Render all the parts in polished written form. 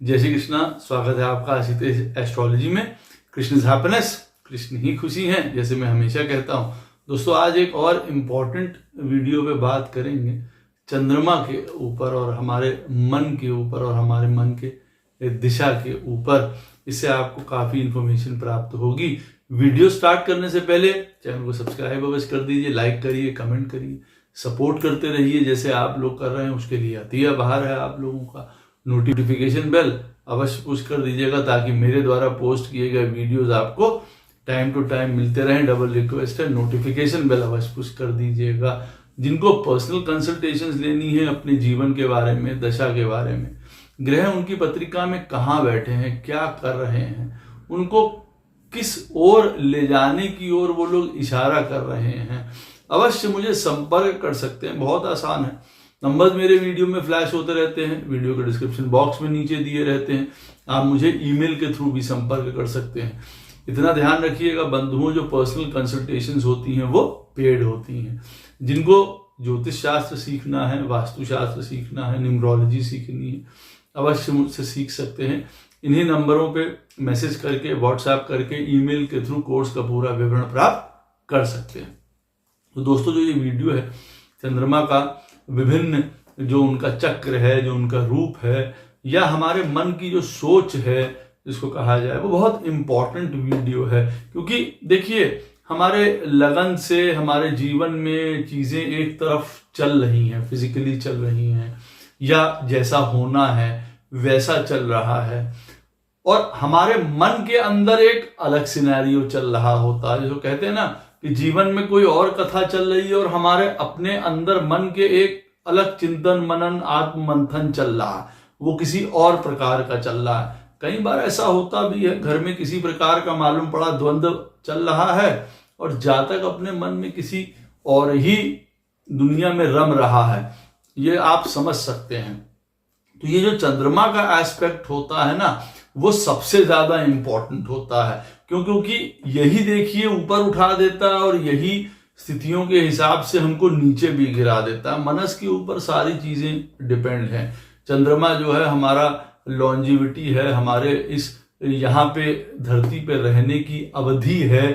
जय श्री कृष्णा। स्वागत है आपका आशितेश एस्ट्रोलॉजी में। कृष्ण इज हैप्पीनेस, कृष्ण ही खुशी है, जैसे मैं हमेशा कहता हूँ। दोस्तों, आज एक और इम्पॉर्टेंट वीडियो पे बात करेंगे चंद्रमा के ऊपर और हमारे मन के ऊपर और हमारे मन के दिशा के ऊपर। इससे आपको काफ़ी इन्फॉर्मेशन प्राप्त होगी। वीडियो स्टार्ट करने से पहले चैनल को सब्सक्राइब अवश्य कर दीजिए, लाइक करिए, कमेंट करिए, सपोर्ट करते रहिए जैसे आप लोग कर रहे हैं। उसके लिए अति आभार है आप लोगों का। नोटिफिकेशन बेल अवश्य पुश कर दीजिएगा ताकि मेरे द्वारा पोस्ट किए गए वीडियोस आपको टाइम टू टाइम मिलते रहें। डबल रिक्वेस्ट है, नोटिफिकेशन बेल अवश्य पुश कर दीजिएगा। जिनको पर्सनल कंसल्टेशंस लेनी है अपने जीवन के बारे में, दशा के बारे में, ग्रह उनकी पत्रिका में कहाँ बैठे हैं, क्या कर रहे हैं, उनको किस ओर ले जाने की ओर वो लोग इशारा कर रहे हैं, अवश्य मुझे संपर्क कर सकते हैं। बहुत आसान है। नंबर्स मेरे वीडियो में फ्लैश होते रहते हैं, वीडियो के डिस्क्रिप्शन बॉक्स में नीचे दिए रहते हैं। आप मुझे ईमेल के थ्रू भी संपर्क कर सकते हैं। इतना ध्यान रखिएगा बंधुओं, जो पर्सनल कंसल्टेशंस होती हैं वो पेड होती हैं। जिनको ज्योतिष शास्त्र सीखना है, वास्तु शास्त्र सीखना है, न्यूमरोलॉजी सीखनी है, अवश्य मुझसे सीख सकते हैं। इन्हीं नंबरों पे मैसेज करके, व्हाट्सएप करके, ईमेल के थ्रू कोर्स का पूरा विवरण प्राप्त कर सकते हैं। तो दोस्तों, जो ये वीडियो है चंद्रमा का विभिन्न जो उनका चक्र है, जो उनका रूप है, या हमारे मन की जो सोच है जिसको कहा जाए, वो बहुत इंपॉर्टेंट वीडियो है। क्योंकि देखिए, हमारे लगन से हमारे जीवन में चीजें एक तरफ चल रही हैं, फिजिकली चल रही हैं, या जैसा होना है वैसा चल रहा है, और हमारे मन के अंदर एक अलग सिनेरियो चल रहा होता है। जो कहते हैं ना कि जीवन में कोई और कथा चल रही है और हमारे अपने अंदर मन के एक अलग चिंतन, मनन, आत्म मंथन चल रहा है, वो किसी और प्रकार का चल रहा है। कई बार ऐसा होता भी है, घर में किसी प्रकार का मालूम पड़ा द्वंद्व चल रहा है और जातक अपने मन में किसी और ही दुनिया में रम रहा है, ये आप समझ सकते हैं। तो ये जो चंद्रमा का एस्पेक्ट होता है ना, वो सबसे ज्यादा इंपॉर्टेंट होता है। क्योंकि यही देखिए ऊपर उठा देता है और यही स्थितियों के हिसाब से हमको नीचे भी गिरा देता है। मनस के ऊपर सारी चीजें डिपेंड हैं। चंद्रमा जो है हमारा लॉन्जिविटी है, हमारे इस यहाँ पे धरती पे रहने की अवधि है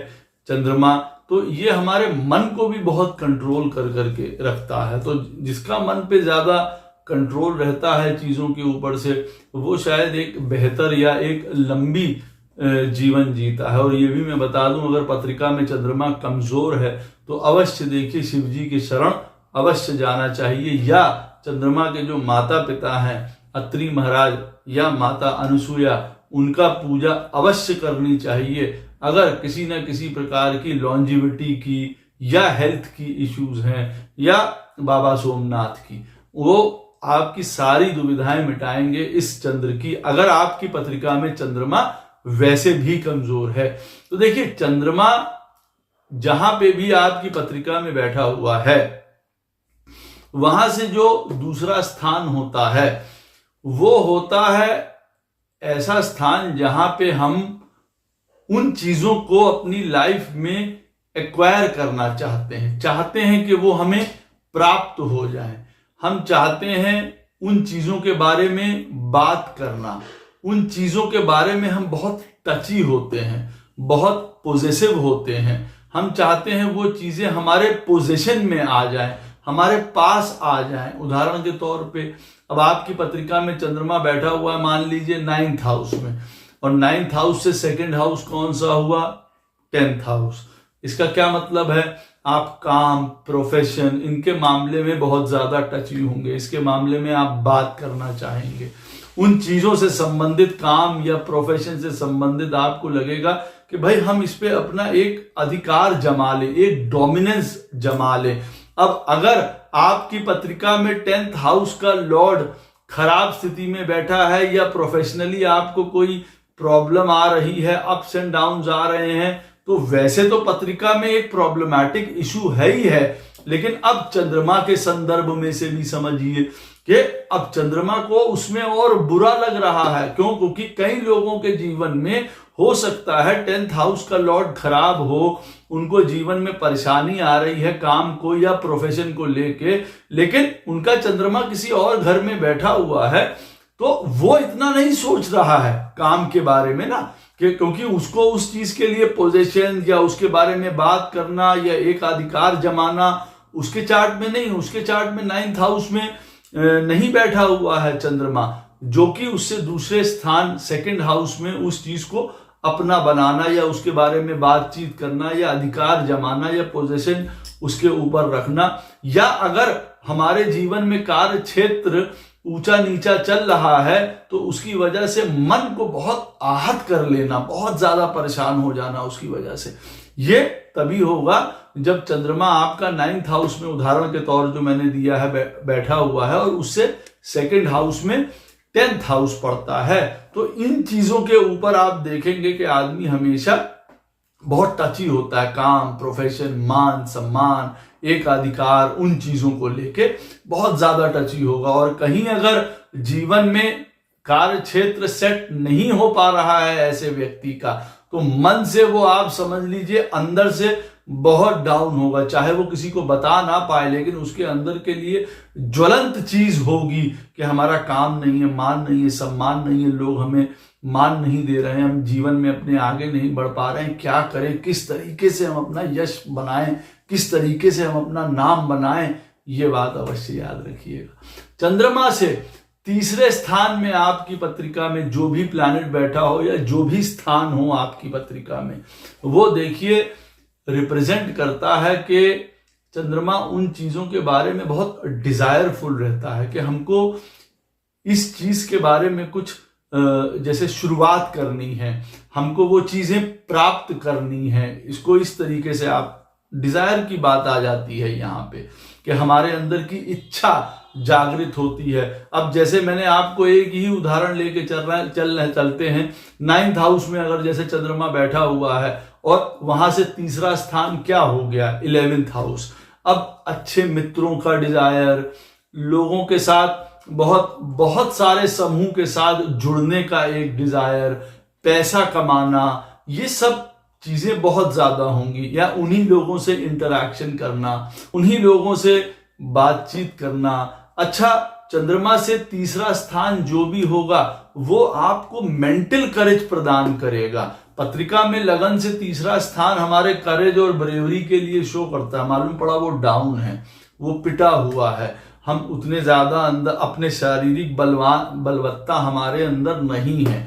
चंद्रमा। तो ये हमारे मन को भी बहुत कंट्रोल कर करके रखता है। तो जिसका मन पे ज्यादा कंट्रोल रहता है चीजों के ऊपर से, वो शायद एक बेहतर या एक लंबी जीवन जीता है। और ये भी मैं बता दूं, अगर पत्रिका में चंद्रमा कमजोर है तो अवश्य देखिए शिव जी की शरण अवश्य जाना चाहिए, या चंद्रमा के जो माता पिता हैं अत्रि महाराज या माता अनुसुईया, उनका पूजा अवश्य करनी चाहिए। अगर किसी न किसी प्रकार की लॉन्जिविटी की या हेल्थ की इश्यूज हैं, या बाबा सोमनाथ की, वो आपकी सारी दुविधाएं मिटाएंगे इस चंद्र की, अगर आपकी पत्रिका में चंद्रमा वैसे भी कमजोर है। तो देखिए, चंद्रमा जहां पे भी आपकी पत्रिका में बैठा हुआ है, वहां से जो दूसरा स्थान होता है वो होता है ऐसा स्थान जहां पे हम उन चीजों को अपनी लाइफ में एक्वायर करना चाहते हैं कि वो हमें प्राप्त हो जाए। हम चाहते हैं उन चीजों के बारे में बात करना, उन चीजों के बारे में हम बहुत टची होते हैं, बहुत पॉजिटिव होते हैं। हम चाहते हैं वो चीजें हमारे पोजीशन में आ जाएं, हमारे पास आ जाएं। उदाहरण के तौर पे, अब आपकी पत्रिका में चंद्रमा बैठा हुआ है, मान लीजिए 9th हाउस में, और 9th हाउस से 2nd हाउस कौन सा हुआ? 10th house. इसका क्या मतलब है? आप काम, प्रोफेशन, इनके मामले में बहुत ज्यादा टची होंगे। इसके मामले में आप बात करना चाहेंगे, उन चीजों से संबंधित, काम या प्रोफेशन से संबंधित आपको लगेगा कि भाई हम इस पे अपना एक अधिकार जमा ले, एक डोमिनेंस जमा ले। अब अगर आपकी पत्रिका में 10th हाउस का लॉर्ड खराब स्थिति में बैठा है, या प्रोफेशनली आपको कोई प्रॉब्लम आ रही है, अप्स एंड डाउन्स आ रहे हैं, तो वैसे तो पत्रिका में एक प्रॉब्लमैटिक इशू है ही है, लेकिन अब चंद्रमा के संदर्भ में से भी समझिए कि अब चंद्रमा को उसमें और बुरा लग रहा है। क्यों? क्योंकि कई लोगों के जीवन में हो सकता है 10th हाउस का लॉर्ड खराब हो, उनको जीवन में परेशानी आ रही है काम को या प्रोफेशन को लेके, लेकिन उनका चंद्रमा किसी और घर में बैठा हुआ है। तो वो इतना नहीं सोच रहा है काम के बारे में ना, क्योंकि उसको उस चीज के लिए पोजीशन या उसके बारे में बात करना या एक अधिकार जमाना उसके चार्ट में नहीं, उसके चार्ट में 9th हाउस में नहीं बैठा हुआ है चंद्रमा, जो कि उससे दूसरे स्थान 2nd हाउस में उस चीज को अपना बनाना या उसके बारे में बातचीत करना या अधिकार जमाना या पोजीशन उसके ऊपर रखना, या अगर हमारे जीवन में कार्य क्षेत्र ऊंचा नीचा चल रहा है तो उसकी वजह से मन को बहुत आहत कर लेना, बहुत ज्यादा परेशान हो जाना उसकी वजह से, ये तभी होगा जब चंद्रमा आपका 9th हाउस में, उदाहरण के तौर जो मैंने दिया है, बैठा हुआ है और उससे 2nd हाउस में 10th हाउस पड़ता है। तो इन चीजों के ऊपर आप देखेंगे कि आदमी हमेशा बहुत टची होता है, काम, प्रोफेशन, मान सम्मान, एक अधिकार, उन चीजों को लेके बहुत ज्यादा टची होगा। और कहीं अगर जीवन में कार्य क्षेत्र सेट नहीं हो पा रहा है ऐसे व्यक्ति का, तो मन से वो आप समझ लीजिए अंदर से बहुत डाउन होगा, चाहे वो किसी को बता ना पाए, लेकिन उसके अंदर के लिए ज्वलंत चीज होगी कि हमारा काम नहीं है, मान नहीं है, सम्मान नहीं है, लोग हमें मान नहीं दे रहे हैं, हम जीवन में अपने आगे नहीं बढ़ पा रहे हैं, क्या करें, किस तरीके से हम अपना यश बनाएं, किस तरीके से हम अपना नाम बनाएं, ये बात अवश्य याद रखिएगा। चंद्रमा से तीसरे स्थान में आपकी पत्रिका में जो भी प्लैनेट बैठा हो या जो भी स्थान हो आपकी पत्रिका में, वो देखिए रिप्रेजेंट करता है कि चंद्रमा उन चीजों के बारे में बहुत डिजायरफुल रहता है कि हमको इस चीज के बारे में कुछ जैसे शुरुआत करनी है, हमको वो चीजें प्राप्त करनी है, इसको इस तरीके से आप डिजायर की बात आ जाती है यहाँ पे कि हमारे अंदर की इच्छा जागृत होती है। अब जैसे मैंने आपको एक ही उदाहरण लेके चलते हैं, 9th हाउस में अगर जैसे चंद्रमा बैठा हुआ है और वहां से तीसरा स्थान क्या हो गया, 11th हाउस। अब अच्छे मित्रों का डिजायर, लोगों के साथ बहुत सारे समूह के साथ जुड़ने का एक डिजायर, पैसा कमाना, ये सब चीजें बहुत ज्यादा होंगी, या उन्हीं लोगों से इंटरैक्शन करना, उन्हीं लोगों से बातचीत करना। अच्छा, चंद्रमा से तीसरा स्थान जो भी होगा वो आपको मेंटल करेज प्रदान करेगा। पत्रिका में लगन से तीसरा स्थान हमारे करेज और ब्रेवरी के लिए शो करता है, मालूम पड़ा वो डाउन है, वो पिटा हुआ है, हम उतने ज्यादा अंदर अपने शारीरिक बलवत्ता हमारे अंदर नहीं है।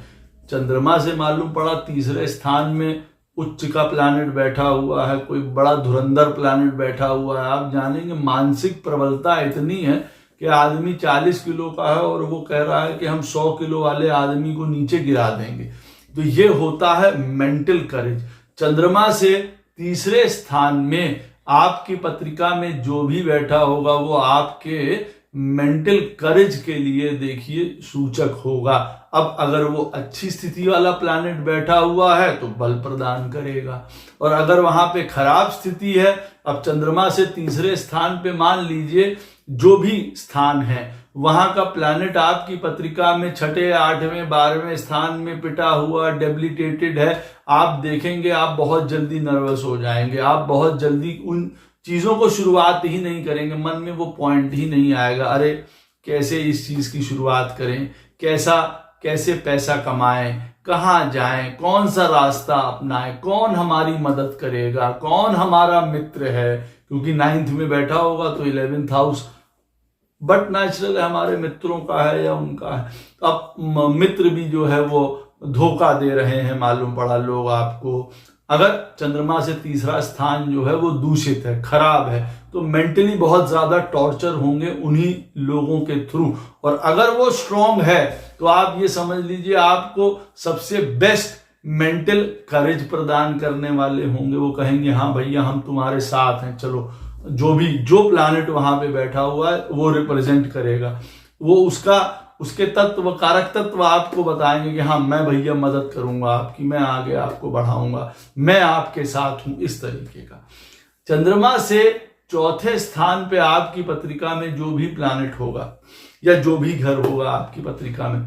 चंद्रमा से मालूम पड़ा तीसरे स्थान में उच्च का प्लैनेट बैठा हुआ है, कोई बड़ा धुरंधर प्लैनेट बैठा हुआ है, आप जानेंगे मानसिक प्रबलता इतनी है कि आदमी 40 किलो का है और वो कह रहा है कि हम 100 किलो वाले आदमी को नीचे गिरा देंगे। तो ये होता है मेंटल करेज। चंद्रमा से तीसरे स्थान में आपकी पत्रिका में जो भी बैठा होगा वो आपके मेंटल करेज के लिए देखिए सूचक होगा। अब अगर वो अच्छी स्थिति वाला प्लैनेट बैठा हुआ है तो बल प्रदान करेगा, और अगर वहां पे खराब स्थिति है, अब चंद्रमा से तीसरे स्थान पे मान लीजिए जो भी स्थान है वहां का प्लैनेट आपकी पत्रिका में 6, 8वें, 12वें स्थान में पिटा हुआ डेबिलिटेटेड है, आप देखेंगे आप बहुत जल्दी नर्वस हो जाएंगे, आप बहुत जल्दी उन चीजों को शुरुआत ही नहीं करेंगे, मन में वो पॉइंट ही नहीं आएगा, अरे कैसे इस चीज की शुरुआत करें, कैसे पैसा कमाएं, कहाँ जाएं, कौन सा रास्ता अपनाएं, कौन हमारी मदद करेगा, कौन हमारा मित्र है, क्योंकि 9th में बैठा होगा तो 11th हाउस बट नेचुरल है, हमारे मित्रों का है या उनका है। अब मित्र भी जो है वो धोखा दे रहे हैं, मालूम पड़ा लोग आपको। अगर चंद्रमा से तीसरा स्थान जो है वो दूषित है, खराब है, तो मेंटली बहुत ज्यादा टॉर्चर होंगे उन्हीं लोगों के थ्रू। और अगर वो स्ट्रांग है तो आप ये समझ लीजिए आपको सबसे बेस्ट मेंटल करेज प्रदान करने वाले होंगे। वो कहेंगे हाँ भैया हम तुम्हारे साथ हैं, चलो, जो प्लैनेट वहां पे बैठा हुआ है वो रिप्रेजेंट करेगा, वो उसके तत्व, कारक तत्व आपको बताएंगे कि हाँ मैं भैया मदद करूंगा आपकी, मैं आगे आपको बढ़ाऊंगा, मैं आपके साथ हूं, इस तरीके का। चंद्रमा से चौथे स्थान पे आपकी पत्रिका में जो भी प्लैनेट होगा या जो भी घर होगा आपकी पत्रिका में,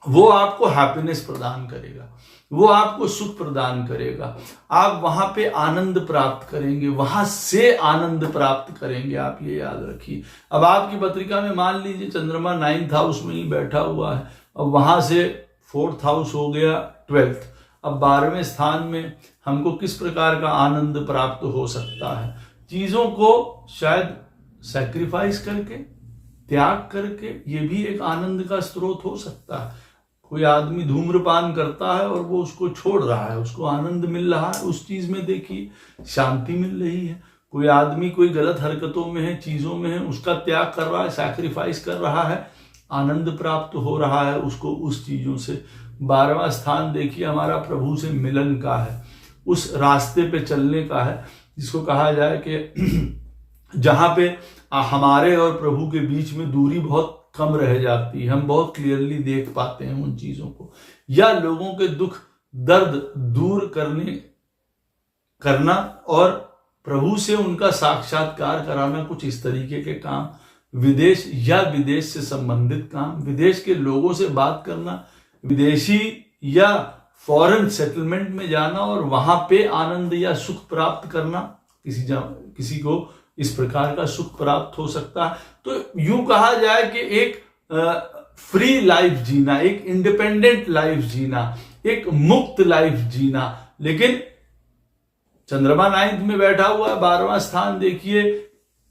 वो आपको हैप्पीनेस प्रदान करेगा, वो आपको सुख प्रदान करेगा। आप वहां पे आनंद प्राप्त करेंगे, वहां से आनंद प्राप्त करेंगे, आप ये याद रखिए। अब आपकी पत्रिका में मान लीजिए चंद्रमा 9th हाउस में ही बैठा हुआ है, अब वहां से 4th हाउस हो गया 12th, अब 12वें स्थान में हमको किस प्रकार का आनंद प्राप्त हो सकता है? चीजों को शायद सैक्रिफाइस करके, त्याग करके, ये भी एक आनंद का स्रोत हो सकता है। कोई आदमी धूम्रपान करता है और वो उसको छोड़ रहा है, उसको आनंद मिल रहा है, उस चीज में देखिए शांति मिल रही है। कोई आदमी कोई गलत हरकतों में है, चीजों में है, उसका त्याग कर रहा है, सैक्रिफाइस कर रहा है, आनंद प्राप्त हो रहा है उसको उस चीजों से। 12वां स्थान देखिए हमारा प्रभु से मिलन का है, उस रास्ते पे चलने का है जिसको कहा जाए कि जहां पे हमारे और प्रभु के बीच में दूरी बहुत कम रह जाती है, हम बहुत क्लियरली देख पाते हैं उन चीजों को, या लोगों के दुख दर्द दूर करना और प्रभु से उनका साक्षात्कार कराना, कुछ इस तरीके के काम, विदेश या विदेश से संबंधित काम, विदेश के लोगों से बात करना, विदेशी या फॉरेन सेटलमेंट में जाना और वहां पे आनंद या सुख प्राप्त करना, किसी को इस प्रकार का सुख प्राप्त हो सकता है। तो यूं कहा जाए कि एक फ्री लाइफ जीना, एक इंडिपेंडेंट लाइफ जीना, एक मुक्त लाइफ जीना। लेकिन चंद्रमा 9th में बैठा हुआ है, 12वां स्थान देखिए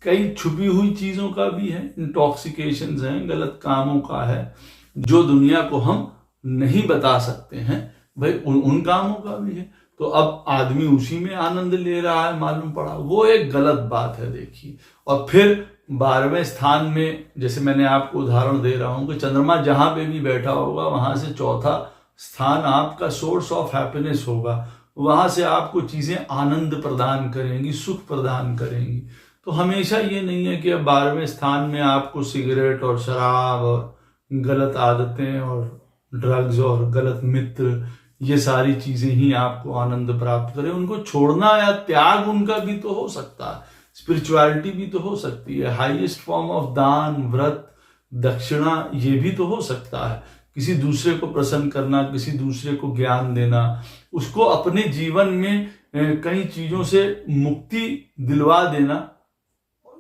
कई छुपी हुई चीजों का भी है, इंटॉक्सिकेशन है, गलत कामों का है, जो दुनिया को हम नहीं बता सकते हैं भाई, उन कामों का भी है। तो अब आदमी उसी में आनंद ले रहा है, मालूम पड़ा, वो एक गलत बात है देखिए। और फिर 12वें स्थान में, जैसे मैंने आपको उदाहरण दे रहा हूं कि चंद्रमा जहां पे भी बैठा होगा वहां से 4था स्थान आपका सोर्स ऑफ हैप्पीनेस होगा, वहां से आपको चीजें आनंद प्रदान करेंगी, सुख प्रदान करेंगी। तो हमेशा ये नहीं है कि अब 12वें स्थान में आपको सिगरेट और शराब और गलत आदतें और ड्रग्स और गलत मित्र, ये सारी चीजें ही आपको आनंद प्राप्त करें। उनको छोड़ना या त्याग उनका भी तो हो सकता है, स्पिरिचुअलिटी भी तो हो सकती है, हाईएस्ट फॉर्म ऑफ दान, व्रत, दक्षिणा, ये भी तो हो सकता है। किसी दूसरे को प्रसन्न करना, किसी दूसरे को ज्ञान देना, उसको अपने जीवन में कई चीजों से मुक्ति दिलवा देना,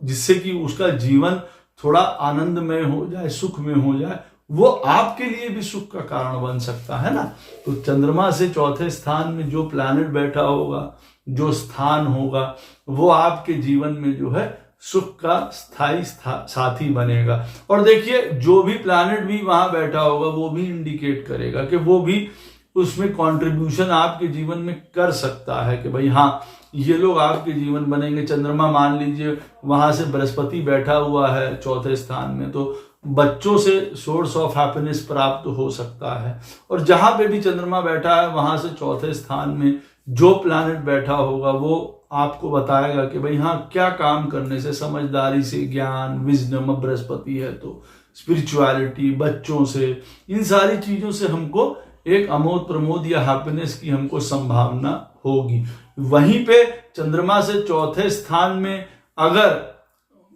जिससे कि उसका जीवन थोड़ा आनंदमय हो जाए, सुख में हो जाए, वो आपके लिए भी सुख का कारण बन सकता है ना। तो चंद्रमा से 4थे स्थान में जो प्लैनेट बैठा होगा, जो स्थान होगा, वो आपके जीवन में जो है सुख का स्थायी साथी बनेगा। और देखिए जो भी प्लैनेट भी वहां बैठा होगा वो भी इंडिकेट करेगा कि वो भी उसमें कंट्रीब्यूशन आपके जीवन में कर सकता है कि भाई हाँ, ये लोग आपके जीवन बनेंगे। चंद्रमा मान लीजिए वहां से बृहस्पति बैठा हुआ है 4थे स्थान में, तो बच्चों से सोर्स ऑफ हैप्पीनेस प्राप्त हो सकता है। और जहां पे भी चंद्रमा बैठा है वहां से 4थे स्थान में जो प्लैनेट बैठा होगा वो आपको बताएगा कि भाई हाँ, क्या काम करने से, समझदारी से, ज्ञान, विजडम, अब बृहस्पति है तो स्पिरिचुअलिटी, बच्चों से, इन सारी चीजों से हमको एक अमोद प्रमोद या हैप्पीनेस की हमको संभावना होगी। वहीं पे चंद्रमा से 4थे स्थान में अगर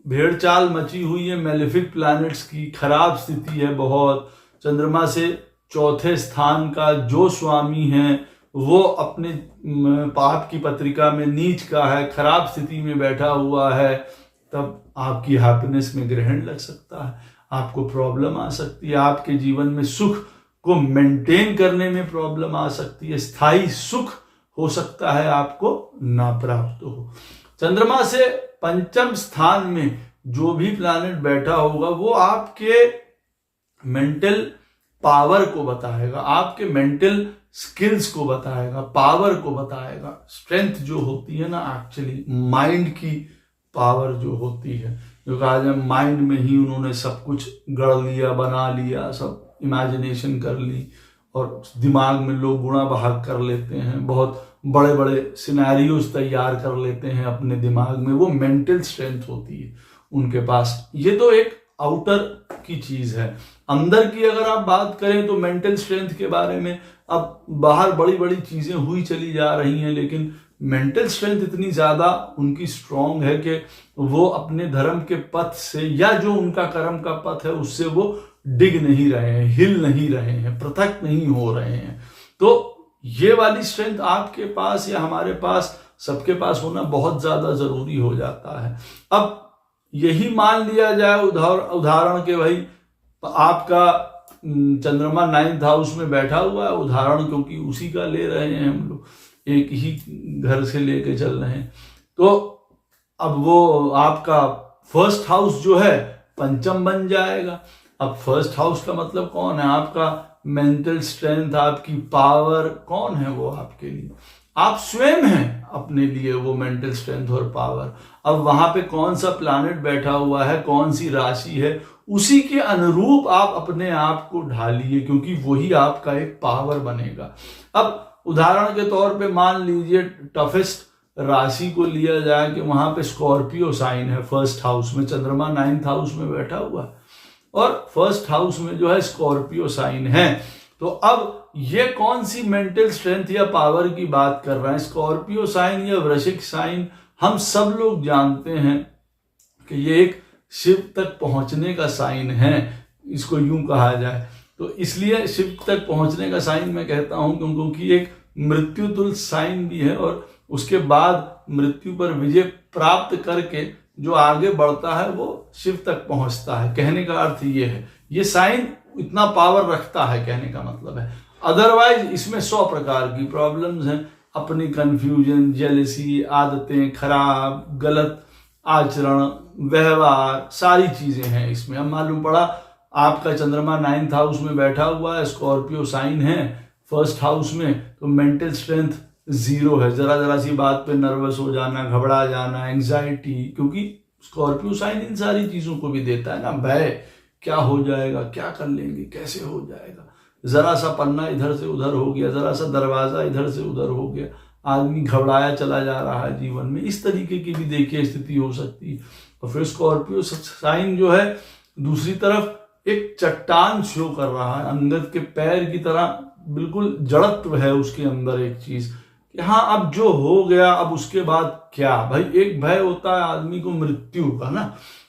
भेड़चाल मची हुई है, मैलेफिक प्लैनेट्स की खराब स्थिति है बहुत, चंद्रमा से 4थे स्थान का जो स्वामी है वो अपने पाप की पत्रिका में नीच का है, खराब स्थिति में बैठा हुआ है, तब आपकी हैप्पीनेस में ग्रहण लग सकता है, आपको प्रॉब्लम आ सकती है, आपके जीवन में सुख को मेंटेन करने में प्रॉब्लम आ सकती है, स्थायी सुख हो सकता है आपको ना प्राप्त हो। चंद्रमा से 5म स्थान में जो भी प्लैनेट बैठा होगा वो आपके मेंटल पावर को बताएगा, आपके मेंटल स्किल्स को बताएगा, पावर को बताएगा। स्ट्रेंथ जो होती है ना, एक्चुअली माइंड की पावर जो होती है, जो कहा जाए माइंड में ही उन्होंने सब कुछ गढ़ लिया, बना लिया, सब इमेजिनेशन कर ली, और दिमाग में लोग गुणा भाग कर लेते हैं, बहुत बड़े बड़े सिनेरियोज तैयार कर लेते हैं अपने दिमाग में। वो मेंटल स्ट्रेंथ होती है उनके पास। ये तो एक आउटर की चीज है। अंदर की अगर आप बात करें तो मेंटल स्ट्रेंथ के बारे में अब बाहर बड़ी बड़ी चीजें हुई चली जा रही हैं, लेकिन मेंटल स्ट्रेंथ इतनी ज्यादा उनकी स्ट्रांग है कि वो अपने धर्म के पथ से या जो उनका कर्म का पथ है उससे वो डिग नहीं रहे हैं, हिल नहीं रहे हैं, पृथक नहीं हो रहे हैं। तो ये वाली स्ट्रेंथ आपके पास या हमारे पास, सबके पास होना बहुत ज्यादा जरूरी हो जाता है। अब यही मान लिया जाए उदाहरण के भाई आपका चंद्रमा 9th हाउस में बैठा हुआ है, उदाहरण क्योंकि उसी का ले रहे हैं हम लोग, एक ही घर से लेके चल रहे हैं। तो अब वो आपका फर्स्ट हाउस जो है पंचम बन जाएगा। अब फर्स्ट हाउस का मतलब कौन है? आपका मेंटल स्ट्रेंथ, आपकी पावर। कौन है वो आपके लिए? आप स्वयं हैं अपने लिए वो मेंटल स्ट्रेंथ और पावर। अब वहां पे कौन सा प्लैनेट बैठा हुआ है, कौन सी राशि है, उसी के अनुरूप आप अपने आप को ढालिए, क्योंकि वही आपका एक पावर बनेगा। अब उदाहरण के तौर पे मान लीजिए टफेस्ट राशि को लिया जाए कि वहां पे स्कॉर्पियो साइन है फर्स्ट हाउस में, चंद्रमा 9th हाउस में बैठा हुआ है और फर्स्ट हाउस में जो है स्कॉर्पियो साइन है। तो अब ये कौन सी मेंटल स्ट्रेंथ या पावर की बात कर रहे हैं? स्कॉर्पियो साइन या वृश्चिक साइन, हम सब लोग जानते हैं कि ये एक शिव तक पहुंचने का साइन है, इसको यूं कहा जाए तो। इसलिए शिव तक पहुंचने का साइन मैं कहता हूं क्योंकि एक मृत्यु तुल्य साइन भी है और उसके बाद मृत्यु पर विजय प्राप्त करके जो आगे बढ़ता है वो शिव तक पहुंचता है। कहने का अर्थ ये है, ये साइन इतना पावर रखता है, कहने का मतलब है। अदरवाइज इसमें 100 प्रकार की प्रॉब्लम्स हैं, अपनी कंफ्यूजन, जेलसी, आदतें खराब, गलत आचरण, व्यवहार, सारी चीजें हैं इसमें। अब मालूम पड़ा आपका चंद्रमा 9th हाउस में बैठा हुआ है, स्कॉर्पियो साइन है फर्स्ट हाउस में, तो मेंटल स्ट्रेंथ 0 है। जरा जरा सी बात पे नर्वस हो जाना, घबरा जाना, एंजाइटी, क्योंकि स्कॉर्पियो साइन इन सारी चीजों को भी देता है ना, भय, क्या हो जाएगा, क्या कर लेंगे, कैसे हो जाएगा। जरा सा पन्ना इधर से उधर हो गया, जरा सा दरवाजा इधर से उधर हो गया, आदमी घबराया चला जा रहा है जीवन में। इस तरीके की भी देखिए स्थिति हो सकती है। और फिर स्कॉर्पियो साइन जो है दूसरी तरफ एक चट्टान शो कर रहा है, अंगद के पैर की तरह बिल्कुल जड़त्व है उसके अंदर एक चीज कि हाँ अब जो हो गया, अब उसके बाद क्या। भाई एक भय होता है आदमी को मृत्यु का ना,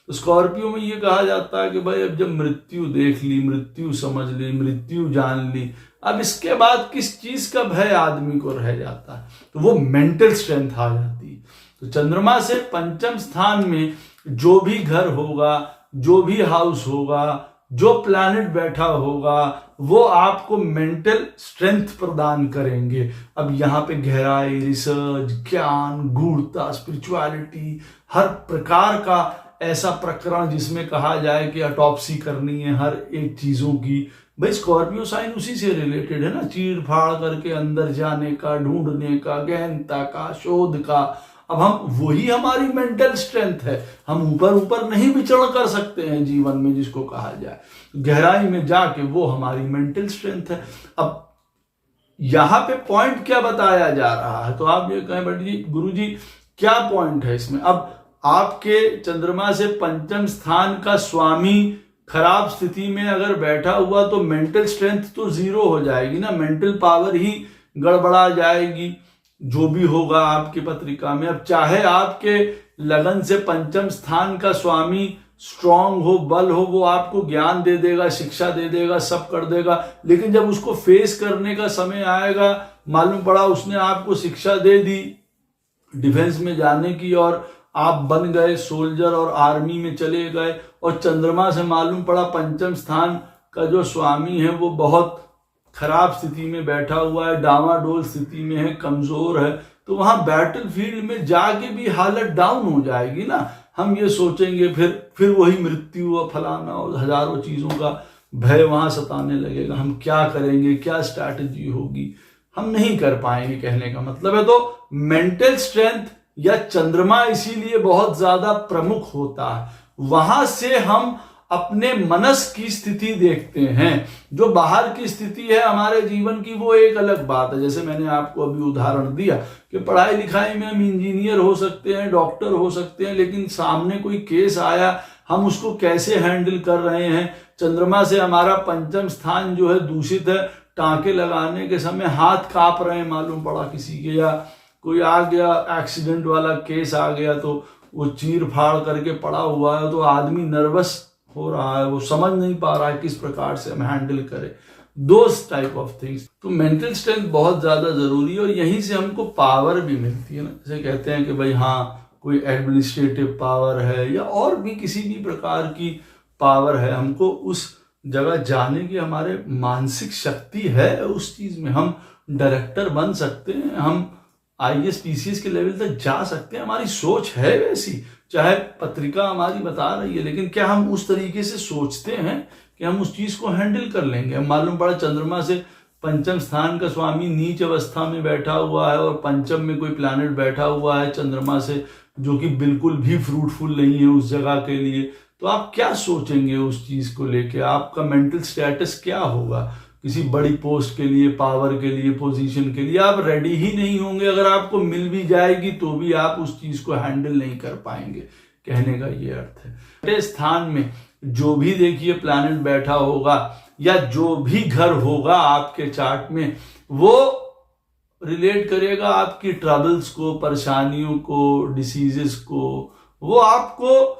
तो स्कॉर्पियो में ये कहा जाता है कि भाई अब जब मृत्यु देख ली, मृत्यु समझ ली, मृत्यु जान ली, अब इसके बाद किस चीज का भय आदमी को रह जाता है, तो वो मेंटल स्ट्रेंथ आ जाती है। तो चंद्रमा से पंचम स्थान में जो भी घर होगा, जो भी हाउस होगा, जो प्लैनेट बैठा होगा, वो आपको मेंटल स्ट्रेंथ प्रदान करेंगे। अब यहाँ पे गहराई, रिसर्च, ज्ञान, गूढ़ता, स्पिरिचुअलिटी, हर प्रकार का ऐसा प्रकरण जिसमें कहा जाए कि ऑटोप्सी करनी है हर एक चीजों की, भाई स्कॉर्पियो साइन उसी से रिलेटेड है ना। चीर फाड़ करके अंदर जाने का, ढूंढने का, गहनता का, शोध का। अब हम वही हमारी मेंटल स्ट्रेंथ है। हम ऊपर ऊपर नहीं विचरण कर सकते हैं जीवन में, जिसको कहा जाए गहराई में जाके, वो हमारी मेंटल स्ट्रेंथ है। अब यहां पे पॉइंट क्या बताया जा रहा है, तो आप ये कहें बट जी गुरु जी क्या पॉइंट है इसमें? अब आपके चंद्रमा से पंचम स्थान का स्वामी खराब स्थिति में अगर बैठा हुआ तो मेंटल स्ट्रेंथ तो 0 हो जाएगी ना, मेंटल पावर ही गड़बड़ा जाएगी जो भी होगा आपकी पत्रिका में। अब चाहे आपके लगन से पंचम स्थान का स्वामी स्ट्रांग हो, बल हो, वो आपको ज्ञान दे देगा, शिक्षा दे देगा, सब कर देगा, लेकिन जब उसको फेस करने का समय आएगा, मालूम पड़ा उसने आपको शिक्षा दे दी डिफेंस में जाने की और आप बन गए सोल्जर और आर्मी में चले गए, और चंद्रमा से मालूम पड़ा पंचम स्थान का जो स्वामी है वो बहुत खराब स्थिति में बैठा हुआ है, डामाडोल स्थिति में है, कमजोर है, तो वहां बैटल फील्ड में जाके भी हालत डाउन हो जाएगी ना। हम ये सोचेंगे फिर वही मृत्यु और फलाना और हजारों चीजों का भय वहां सताने लगेगा। हम क्या करेंगे, क्या स्ट्रैटेजी होगी, हम नहीं कर पाएंगे, कहने का मतलब है। तो मेंटल स्ट्रेंथ या चंद्रमा इसीलिए बहुत ज्यादा प्रमुख होता है। वहां से हम अपने मनस की स्थिति देखते हैं। जो बाहर की स्थिति है हमारे जीवन की वो एक अलग बात है। जैसे मैंने आपको अभी उदाहरण दिया कि पढ़ाई लिखाई में हम इंजीनियर हो सकते हैं, डॉक्टर हो सकते हैं, लेकिन सामने कोई केस आया, हम उसको कैसे हैंडल कर रहे हैं। चंद्रमा से हमारा पंचम स्थान जो है दूषित है, टांके लगाने के समय हाथ कांप रहे हैं, मालूम पड़ा किसी के, या कोई आ गया एक्सीडेंट वाला केस आ गया तो वो चीर फाड़ करके पड़ा हुआ है, तो आदमी नर्वस हो रहा है, वो समझ नहीं पा रहा है किस प्रकार से हम हैंडल करें, दोस टाइप ऑफ थिंग्स। तो मेंटल स्ट्रेंथ बहुत ज्यादा जरूरी है और यहीं से हमको पावर भी मिलती है ना। जैसे कहते हैं कि भाई हाँ कोई एडमिनिस्ट्रेटिव पावर है या और भी किसी भी प्रकार की पावर है, हमको उस जगह जाने की हमारे मानसिक शक्ति है, उस चीज में हम डायरेक्टर बन सकते हैं, हम IAS PCS के लेवल तक जा सकते हैं। हमारी सोच है वैसी, चाहे पत्रिका हमारी बता रही है, लेकिन क्या हम उस तरीके से सोचते हैं कि हम उस चीज को हैंडल कर लेंगे। हम मालूम पड़ा चंद्रमा से पंचम स्थान का स्वामी नीच अवस्था में बैठा हुआ है और पंचम में कोई प्लैनेट बैठा हुआ है चंद्रमा से, जो कि बिल्कुल भी फ्रूटफुल नहीं है उस जगह के लिए। तो आप क्या सोचेंगे उस चीज को लेके, आपका मेंटल स्टेटस क्या होगा? किसी बड़ी पोस्ट के लिए, पावर के लिए, पोजीशन के लिए आप रेडी ही नहीं होंगे। अगर आपको मिल भी जाएगी तो भी आप उस चीज को हैंडल नहीं कर पाएंगे। कहने का ये अर्थ है, छठे स्थान में जो भी देखिए प्लैनेट बैठा होगा या जो भी घर होगा आपके चार्ट में, वो रिलेट करेगा आपकी ट्रबल्स को, परेशानियों को, डिसीजेस को। वो आपको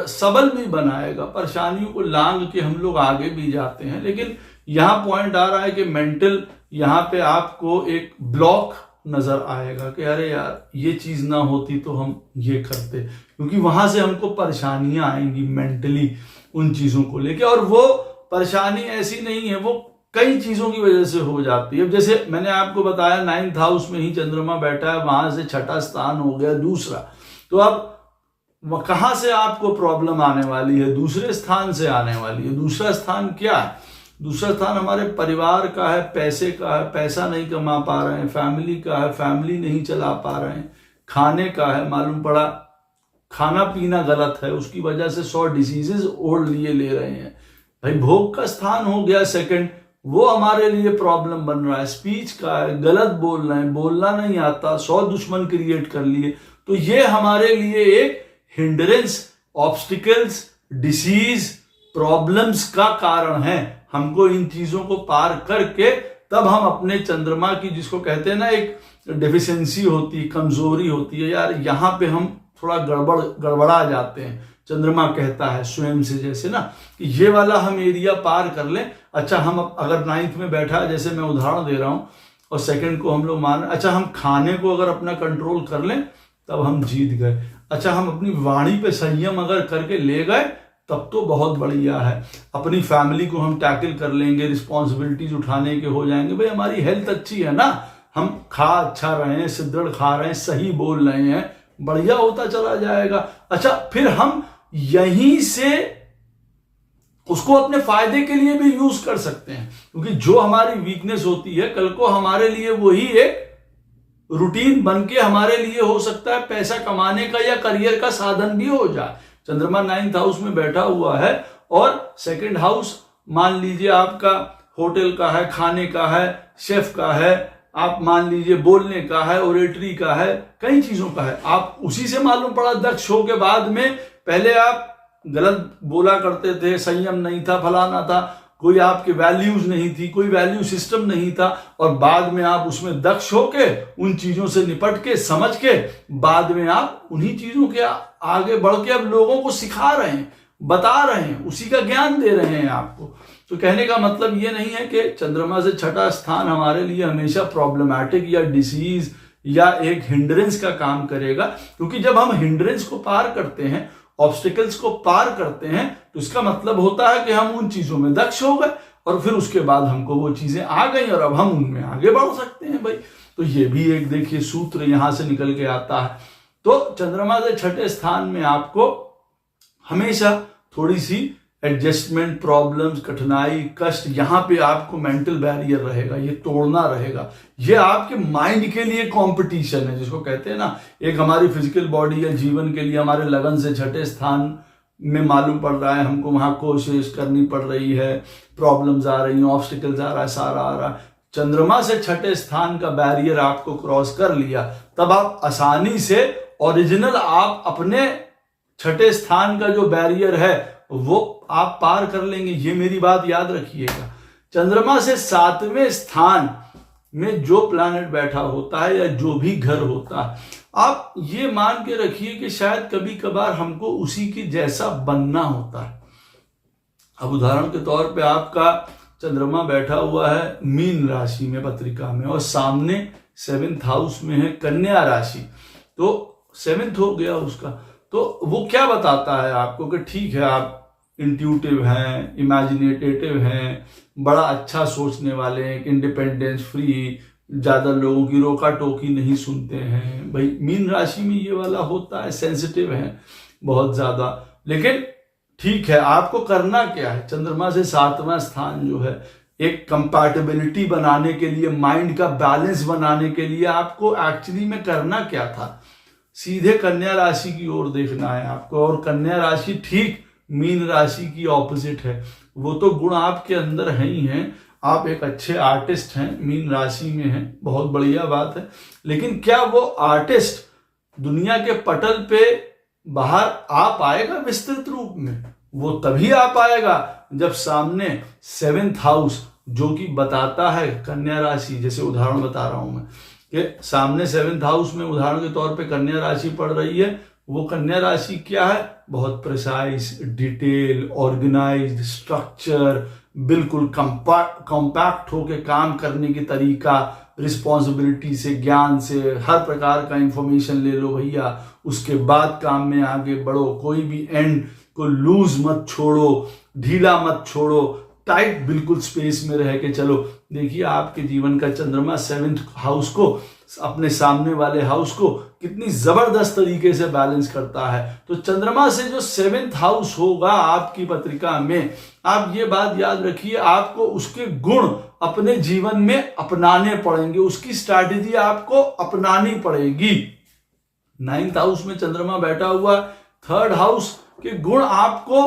सबल भी बनाएगा। परेशानियों को लांग के हम लोग आगे भी जाते हैं, लेकिन यहाँ पॉइंट आ रहा है कि मेंटल यहाँ पे आपको एक ब्लॉक नजर आएगा कि अरे यार ये चीज ना होती तो हम ये करते, क्योंकि वहां से हमको परेशानियां आएंगी मेंटली उन चीजों को लेके। और वो परेशानी ऐसी नहीं है, वो कई चीजों की वजह से हो जाती है। जैसे मैंने आपको बताया 9th हाउस में ही चंद्रमा बैठा है, वहां से छठा स्थान हो गया दूसरा। तो अब कहां से आपको प्रॉब्लम आने वाली है? दूसरे स्थान से आने वाली है। दूसरा स्थान क्या है? दूसरा स्थान हमारे परिवार का है, पैसे का है, पैसा नहीं कमा पा रहे हैं, फैमिली का है, फैमिली नहीं चला पा रहे हैं, खाने का है, मालूम पड़ा खाना पीना गलत है, उसकी वजह से 100 डिसीजेज ओढ़ लिए ले रहे हैं। भाई भोग का स्थान हो गया सेकंड, वो हमारे लिए प्रॉब्लम बन रहा है। स्पीच का है, गलत बोल रहे हैं, बोलना नहीं आता, 100 दुश्मन क्रिएट कर लिए। तो ये हमारे लिए एक हिंड्रेंस, ऑब्स्टिकल्स, डिसीज, प्रॉब्लम्स का कारण है। हमको इन चीजों को पार करके तब हम अपने चंद्रमा की, जिसको कहते हैं ना एक डेफिशिएंसी होती है, कमजोरी होती है, यार यहाँ पे हम थोड़ा गड़बड़ा जाते हैं। चंद्रमा कहता है स्वयं से, जैसे ना कि ये वाला हम एरिया पार कर लें। अच्छा हम अगर 9th में बैठा है, जैसे मैं उदाहरण दे रहा हूं, और सेकंड को हम लोग मान, अच्छा हम खाने को अगर अपना कंट्रोल कर लें तब हम जीत गए। अच्छा हम अपनी वाणी पे संयम अगर करके ले गए तब तो बहुत बढ़िया है। अपनी फैमिली को हम टैकल कर लेंगे, रिस्पॉन्सिबिलिटीज उठाने के हो जाएंगे। भाई हमारी हेल्थ अच्छी है ना, हम खा अच्छा रहे हैं, सुदृढ़ खा रहे हैं, सही बोल रहे हैं, बढ़िया होता चला जाएगा। अच्छा फिर हम यहीं से उसको अपने फायदे के लिए भी यूज कर सकते हैं, क्योंकि जो हमारी वीकनेस होती है कल को हमारे लिए वही एक रूटीन बन के हमारे लिए हो सकता है पैसा कमाने का या करियर का साधन भी हो जाए। चंद्रमा 9th हाउस में बैठा हुआ है और सेकंड हाउस मान लीजिए आपका होटल का है, खाने का है, शेफ का है, आप मान लीजिए बोलने का है, ओरेटरी का है, कई चीजों का है। आप उसी से मालूम पड़ा दक्ष हो के बाद में पहले आप गलत बोला करते थे, संयम नहीं था, फलाना था, कोई आपके वैल्यूज नहीं थी, कोई वैल्यू सिस्टम नहीं था, और बाद में आप उसमें दक्ष होके उन चीजों से निपट के समझ के बाद में आप उन्हीं चीजों के आगे बढ़ के अब लोगों को सिखा रहे हैं, बता रहे हैं, उसी का ज्ञान दे रहे हैं आपको। तो कहने का मतलब ये नहीं है कि चंद्रमा से छठा स्थान हमारे लिए हमेशा प्रॉब्लमैटिक या डिसीज या एक हिंड्रेंस का काम करेगा, क्योंकि जब हम हिंड्रेंस को पार करते हैं, ऑब्स्टिकल्स को पार करते हैं, तो इसका मतलब होता है कि हम उन चीजों में दक्ष हो गए और फिर उसके बाद हमको वो चीजें आ गई और अब हम उनमें आगे बढ़ सकते हैं। भाई तो ये भी एक देखिए सूत्र यहां से निकल के आता है। तो चंद्रमा से छठे स्थान में आपको हमेशा थोड़ी सी एडजस्टमेंट, प्रॉब्लम्स, कठिनाई, कष्ट, यहाँ पे आपको मेंटल बैरियर रहेगा, ये तोड़ना रहेगा। ये आपके माइंड के लिए कंपटीशन है, जिसको कहते हैं ना, एक हमारी फिजिकल बॉडी या जीवन के लिए हमारे लगन से छठे स्थान में मालूम पड़ रहा है, हमको वहां कोशिश करनी पड़ रही है, प्रॉब्लम्स आ रही हैं, ऑब्स्टिकल्स आ रहा है, सारा आ रहा है। चंद्रमा से छठे स्थान का बैरियर आपको क्रॉस कर लिया, तब आप आसानी से ओरिजिनल आप अपने छठे स्थान का जो बैरियर है वो आप पार कर लेंगे। ये मेरी बात याद रखिएगा। चंद्रमा से 7वें स्थान में जो प्लैनेट बैठा होता है या जो भी घर होता है, आप ये मान के रखिए कि शायद कभी कभार हमको उसी के जैसा बनना होता है। अब उदाहरण के तौर पे आपका चंद्रमा बैठा हुआ है मीन राशि में पत्रिका में, और सामने 7th हाउस में है कन्या राशि, तो 7th हो गया उसका। तो वो क्या बताता है आपको कि ठीक है, आप इंट्यूटिव हैं, इमेजिनेटिव हैं, बड़ा अच्छा सोचने वाले हैं, इंडिपेंडेंस फ्री, ज्यादा लोगों की रोका टोकी नहीं सुनते हैं। भाई मीन राशि में ये वाला होता है, सेंसिटिव है बहुत ज्यादा। लेकिन ठीक है, आपको करना क्या है, चंद्रमा से 7वां स्थान जो है एक कंपैटिबिलिटी बनाने के लिए, माइंड का बैलेंस बनाने के लिए आपको एक्चुअली में करना क्या था, सीधे कन्या राशि की ओर देखना है आपको। और कन्या राशि ठीक मीन राशि की ऑपोजिट है। वो तो गुण आपके अंदर है ही हैं, आप एक अच्छे आर्टिस्ट हैं, मीन राशि में हैं, बहुत बढ़िया बात है। लेकिन क्या वो आर्टिस्ट दुनिया के पटल पे बाहर आ पाएगा विस्तृत रूप में? वो तभी आ पाएगा जब सामने 7th हाउस, जो कि बताता है कन्या राशि, जैसे उदाहरण बता रहा हूं मैं कि सामने 7th हाउस में उदाहरण के तौर पे कन्या राशि पड़ रही है। वो कन्या राशि क्या है, बहुत प्रिसाइज, डिटेल, ऑर्गेनाइज्ड, स्ट्रक्चर, बिल्कुल कॉम्पैक्ट होके काम करने की तरीका, रिस्पॉन्सिबिलिटी से, ज्ञान से, हर प्रकार का इंफॉर्मेशन ले लो भैया, उसके बाद काम में आगे बढ़ो, कोई भी एंड को लूज मत छोड़ो, ढीला मत छोड़ो, टाइट बिल्कुल स्पेस में रह के चलो। देखिए आपके जीवन का चंद्रमा 7th हाउस को, अपने सामने वाले हाउस को कितनी जबरदस्त तरीके से बैलेंस करता है। तो चंद्रमा से जो 7th हाउस होगा आपकी पत्रिका में, आप ये बात याद रखिए, आपको उसके गुण अपने जीवन में अपनाने पड़ेंगे, उसकी स्ट्रैटेजी आपको अपनानी पड़ेगी। 9th हाउस में चंद्रमा बैठा हुआ, 3rd हाउस के गुण आपको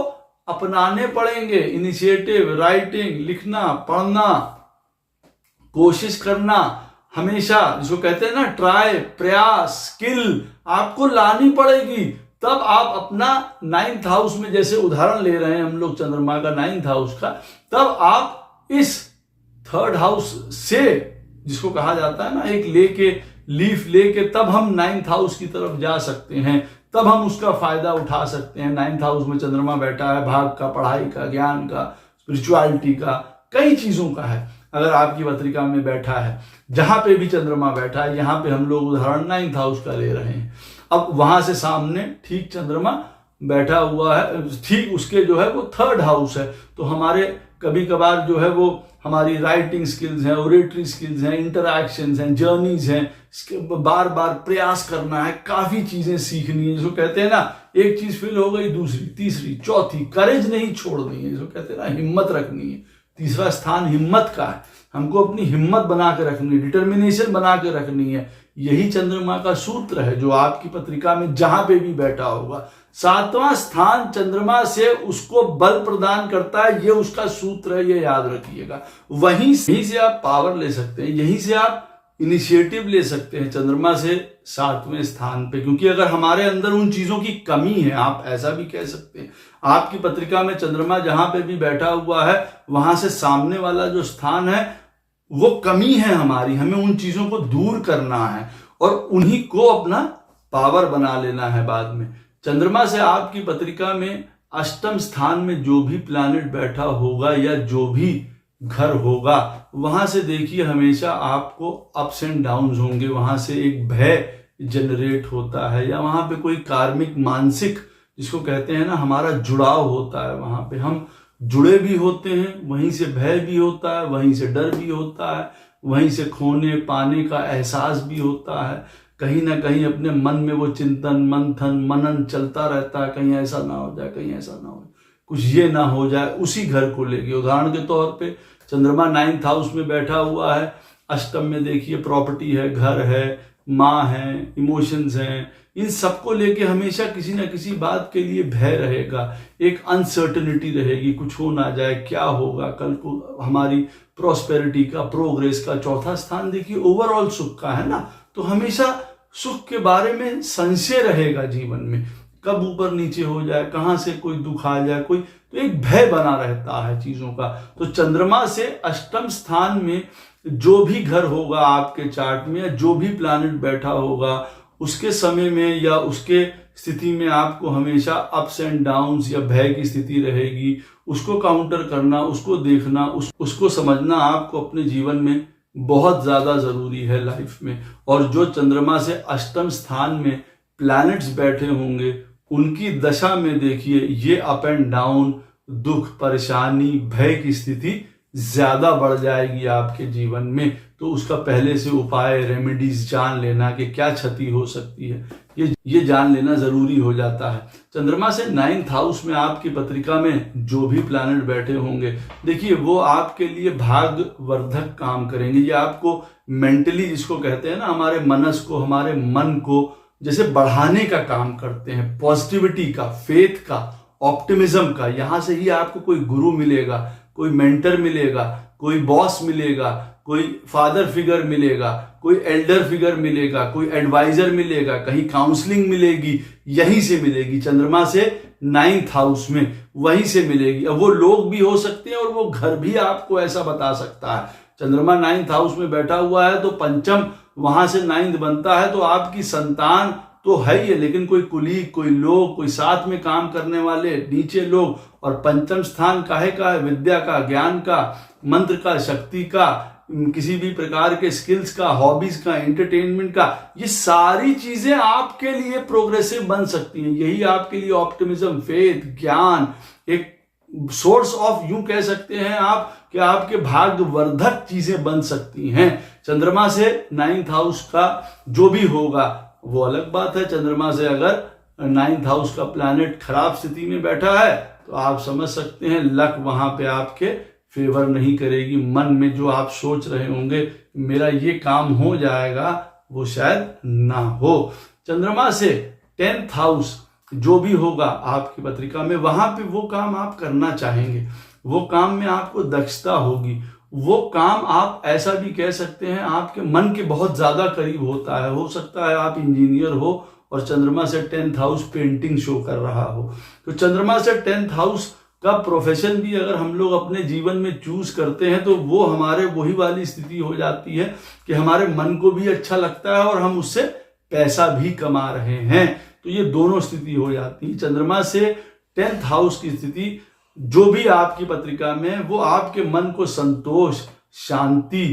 अपनाने पड़ेंगे। इनिशिएटिव, राइटिंग, लिखना, पढ़ना, कोशिश करना, हमेशा जिसको कहते हैं ना ट्राई, प्रयास, स्किल आपको लानी पड़ेगी। तब आप अपना 9th हाउस में, जैसे उदाहरण ले रहे हैं हम लोग चंद्रमा का 9th हाउस का, तब आप इस 3rd हाउस से, जिसको कहा जाता है ना एक लेके लीफ लेके, तब हम 9th हाउस की तरफ जा सकते हैं, तब हम उसका फायदा उठा सकते हैं। 9th हाउस में चंद्रमा बैठा है, भाग का, पढ़ाई का, ज्ञान का, स्पिरिचुअलिटी का, कई चीजों का है। अगर आपकी पत्रिका में बैठा है, जहां पे भी चंद्रमा बैठा है, यहां पे हम लोग उदाहरण 9th हाउस का ले रहे हैं। अब वहां से सामने ठीक चंद्रमा बैठा हुआ है, ठीक उसके जो है वो 3rd हाउस है। तो हमारे कभी कभार जो है वो हमारी राइटिंग स्किल्स हैं, ओरेटरी स्किल्स हैं, इंटरैक्शंस हैं, जर्नीज हैं, बार बार प्रयास करना है, काफी चीजें सीखनी है। जिसको कहते हैं ना, एक चीज फेल हो गई, दूसरी, तीसरी, चौथी, करेज नहीं छोड़नी है, जिसको कहते हैं ना हिम्मत रखनी है। तीसरा स्थान हिम्मत का है, हमको अपनी हिम्मत बना के रखनी है, डिटर्मिनेशन बना के रखनी है। यही चंद्रमा का सूत्र है जो आपकी पत्रिका में जहां पे भी बैठा होगा। 7वां स्थान चंद्रमा से उसको बल प्रदान करता है, ये उसका सूत्र है, ये याद रखिएगा। वहीं से आप पावर ले सकते हैं, यहीं से आप इनिशिएटिव ले सकते हैं, चंद्रमा से 7वें स्थान पे। क्योंकि अगर हमारे अंदर उन चीजों की कमी है, आप ऐसा भी कह सकते हैं, आपकी पत्रिका में चंद्रमा जहां पे भी बैठा हुआ है, वहां से सामने वाला जो स्थान है वो कमी है हमारी, हमें उन चीजों को दूर करना है और उन्हीं को अपना पावर बना लेना है बाद में। चंद्रमा से आपकी पत्रिका में 8वें स्थान में जो भी प्लैनेट बैठा होगा या जो भी घर होगा, वहां से देखिए हमेशा आपको अप्स एंड डाउन्स होंगे, वहां से एक भय जनरेट होता है, या वहां पे कोई कार्मिक, मानसिक, जिसको कहते हैं ना हमारा जुड़ाव होता है, वहां पे हम जुड़े भी होते हैं, वहीं से भय भी होता है, वहीं से डर भी होता है, वहीं से खोने पाने का एहसास भी होता है। कहीं ना कहीं अपने मन में वो चिंतन, मंथन, मनन चलता रहता है, कहीं ऐसा ना हो जाए, कहीं ऐसा ना हो जाए, कुछ ये ना हो जाए, उसी घर को लेके। उदाहरण के तौर पे चंद्रमा 9th हाउस में बैठा हुआ है, 8th में देखिए प्रॉपर्टी है, घर है, माँ है, इमोशंस हैं, इन सबको लेके हमेशा किसी ना किसी बात के लिए भय रहेगा, एक अनसर्टेनिटी रहेगी, कुछ हो ना जाए, क्या होगा कल को हमारी प्रॉस्पेरिटी का, प्रोग्रेस का। 4था स्थान देखिए ओवरऑल सुख का है ना, तो हमेशा सुख के बारे में संशय रहेगा जीवन में, कब ऊपर नीचे हो जाए, कहां से कोई दुख आ जाए, कोई, तो एक भय बना रहता है चीजों का। तो चंद्रमा से 8वें स्थान में जो भी घर होगा आपके चार्ट में, या जो भी प्लैनेट बैठा होगा, उसके समय में या उसके स्थिति में आपको हमेशा अप्स एंड डाउन्स या भय की स्थिति रहेगी। उसको काउंटर करना, उसको देखना, उसको समझना आपको अपने जीवन में बहुत ज्यादा जरूरी है लाइफ में। और जो चंद्रमा से अष्टम स्थान में प्लैनेट्स बैठे होंगे उनकी दशा में देखिए ये अप एंड डाउन, दुख, परेशानी, भय की स्थिति ज्यादा बढ़ जाएगी आपके जीवन में। तो उसका पहले से उपाय, रेमेडीज जान लेना कि क्या क्षति हो सकती है, ये जान लेना जरूरी हो जाता है। चंद्रमा से 9th हाउस में आपकी पत्रिका में जो भी प्लैनेट बैठे होंगे, देखिए वो आपके लिए भाग्यवर्धक काम करेंगे। ये आपको मेंटली, जिसको कहते हैं ना, हमारे मनस को, हमारे मन को जैसे बढ़ाने का काम करते हैं, पॉजिटिविटी का, फेथ का, ऑप्टिमिज्म का। यहां से ही आपको कोई गुरु मिलेगा, कोई मेंटर मिलेगा, कोई बॉस मिलेगा, कोई फादर फिगर मिलेगा, कोई एल्डर फिगर मिलेगा, कोई एडवाइजर मिलेगा, कहीं काउंसलिंग मिलेगी, यहीं से मिलेगी। चंद्रमा से 9th हाउस में वहीं से मिलेगी। अब वो लोग भी हो सकते हैं और वो घर भी आपको ऐसा बता सकता है। चंद्रमा 9th हाउस में बैठा हुआ है तो पंचम वहां से 9th बनता है, तो आपकी संतान तो है ही है, लेकिन कोई कुलीग, कोई लोग, कोई साथ में काम करने वाले नीचे लोग। और पंचम स्थान काहे का है? विद्या का, ज्ञान का, मंत्र का, शक्ति का, किसी भी प्रकार के स्किल्स का, हॉबीज का, एंटरटेनमेंट का। ये सारी चीजें आपके लिए प्रोग्रेसिव बन सकती हैं। यही आपके लिए ऑप्टिमिज्म, फेथ, ज्ञान, एक सोर्स ऑफ, यूं कह सकते हैं आप कि आपके भाग्यवर्धक चीजें बन सकती हैं। चंद्रमा से 9th हाउस का जो भी होगा वो अलग बात है। चंद्रमा से अगर 9th हाउस का प्लैनेट खराब स्थिति में बैठा है तो आप समझ सकते हैं लक वहां पे आपके फेवर नहीं करेगी। मन में जो आप सोच रहे होंगे मेरा ये काम हो जाएगा, वो शायद ना हो। चंद्रमा से 10th हाउस जो भी होगा आपकी पत्रिका में, वहां पे वो काम आप करना चाहेंगे, वो काम में आपको दक्षता होगी, वो काम आप ऐसा भी कह सकते हैं आपके मन के बहुत ज्यादा करीब होता है। हो सकता है आप इंजीनियर हो और चंद्रमा से 10th हाउस पेंटिंग शो कर रहा हो। तो चंद्रमा से 10th हाउस का प्रोफेशन भी अगर हम लोग अपने जीवन में चूज करते हैं तो वो हमारे वही वाली स्थिति हो जाती है कि हमारे मन को भी अच्छा लगता है और हम उससे पैसा भी कमा रहे हैं। तो ये दोनों स्थिति हो जाती है। चंद्रमा से 10th हाउस की स्थिति जो भी आपकी पत्रिका में, वो आपके मन को संतोष, शांति,